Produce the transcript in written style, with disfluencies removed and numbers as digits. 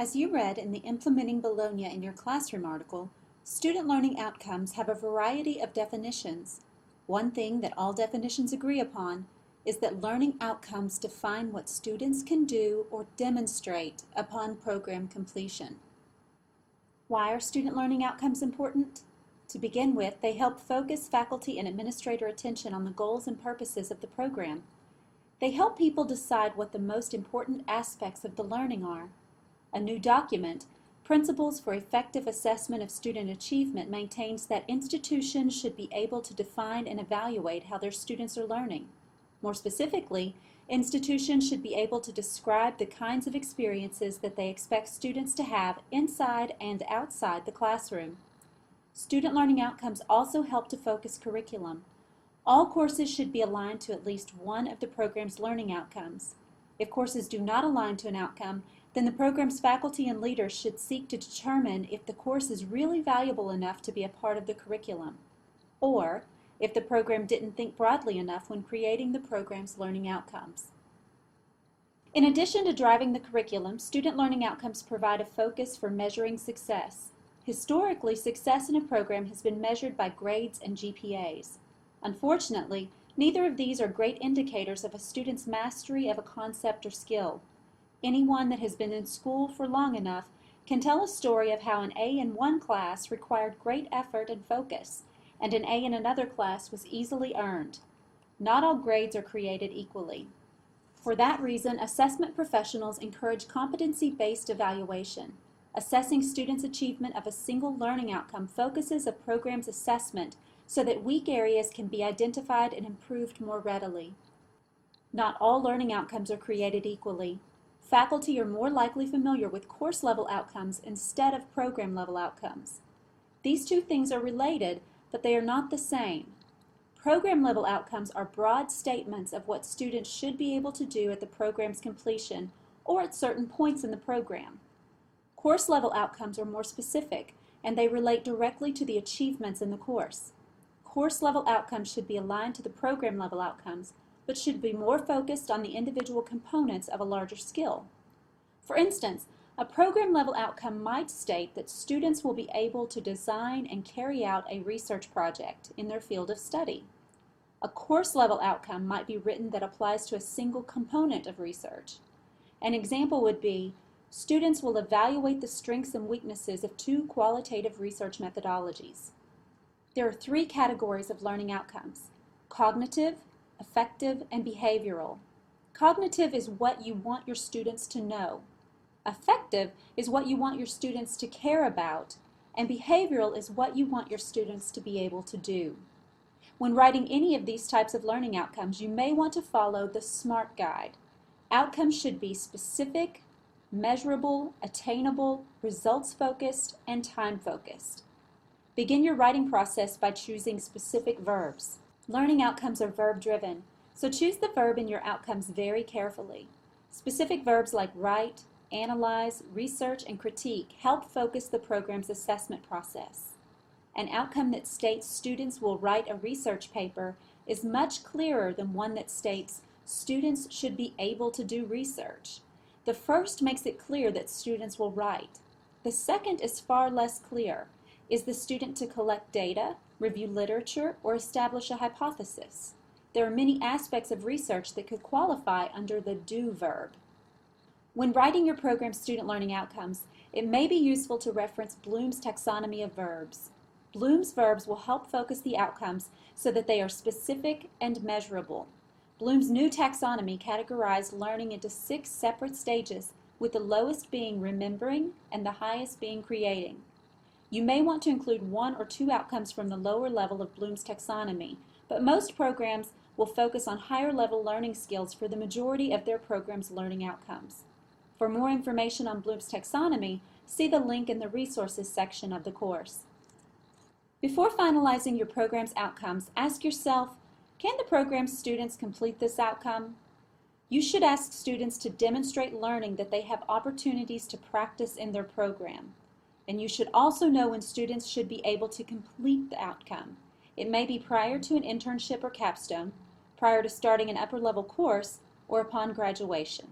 As you read in the Implementing Bologna in your classroom article, student learning outcomes have a variety of definitions. One thing that all definitions agree upon is that learning outcomes define what students can do or demonstrate upon program completion. Why are student learning outcomes important? To begin with, they help focus faculty and administrator attention on the goals and purposes of the program. They help people decide what the most important aspects of the learning are. A new document, Principles for Effective Assessment of Student Achievement, maintains that institutions should be able to define and evaluate how their students are learning. More specifically, institutions should be able to describe the kinds of experiences that they expect students to have inside and outside the classroom. Student learning outcomes also help to focus curriculum. All courses should be aligned to at least one of the program's learning outcomes. If courses do not align to an outcome, then the program's faculty and leaders should seek to determine if the course is really valuable enough to be a part of the curriculum, or if the program didn't think broadly enough when creating the program's learning outcomes. In addition to driving the curriculum, student learning outcomes provide a focus for measuring success. Historically, success in a program has been measured by grades and GPAs. Unfortunately, neither of these are great indicators of a student's mastery of a concept or skill. Anyone that has been in school for long enough can tell a story of how an A in one class required great effort and focus, and an A in another class was easily earned. Not all grades are created equally. For that reason, assessment professionals encourage competency-based evaluation. Assessing students' achievement of a single learning outcome focuses a program's assessment so that weak areas can be identified and improved more readily. Not all learning outcomes are created equally. Faculty are more likely familiar with course-level outcomes instead of program-level outcomes. These two things are related, but they are not the same. Program-level outcomes are broad statements of what students should be able to do at the program's completion or at certain points in the program. Course-level outcomes are more specific, and they relate directly to the achievements in the course. Course-level outcomes should be aligned to the program-level outcomes, but should be more focused on the individual components of a larger skill. For instance, a program-level outcome might state that students will be able to design and carry out a research project in their field of study. A course-level outcome might be written that applies to a single component of research. An example would be, students will evaluate the strengths and weaknesses of two qualitative research methodologies. There are three categories of learning outcomes: cognitive, affective, and behavioral. Cognitive is what you want your students to know. Affective is what you want your students to care about, and behavioral is what you want your students to be able to do. When writing any of these types of learning outcomes, you may want to follow the SMART guide. Outcomes should be specific, measurable, attainable, results-focused, and time-focused. Begin your writing process by choosing specific verbs. Learning outcomes are verb-driven, so choose the verb in your outcomes very carefully. Specific verbs like write, analyze, research, and critique help focus the program's assessment process. An outcome that states students will write a research paper is much clearer than one that states students should be able to do research. The first makes it clear that students will write. The second is far less clear. Is the student to collect data, review literature, or establish a hypothesis? There are many aspects of research that could qualify under the do verb. When writing your program's student learning outcomes, it may be useful to reference Bloom's taxonomy of verbs. Bloom's verbs will help focus the outcomes so that they are specific and measurable. Bloom's new taxonomy categorized learning into 6 separate stages, with the lowest being remembering and the highest being creating. You may want to include 1 or 2 outcomes from the lower level of Bloom's taxonomy, but most programs will focus on higher level learning skills for the majority of their program's learning outcomes. For more information on Bloom's taxonomy, see the link in the resources section of the course. Before finalizing your program's outcomes, ask yourself, can the program's students complete this outcome? You should ask students to demonstrate learning that they have opportunities to practice in their program. And you should also know when students should be able to complete the outcome. It may be prior to an internship or capstone, prior to starting an upper level course, or upon graduation.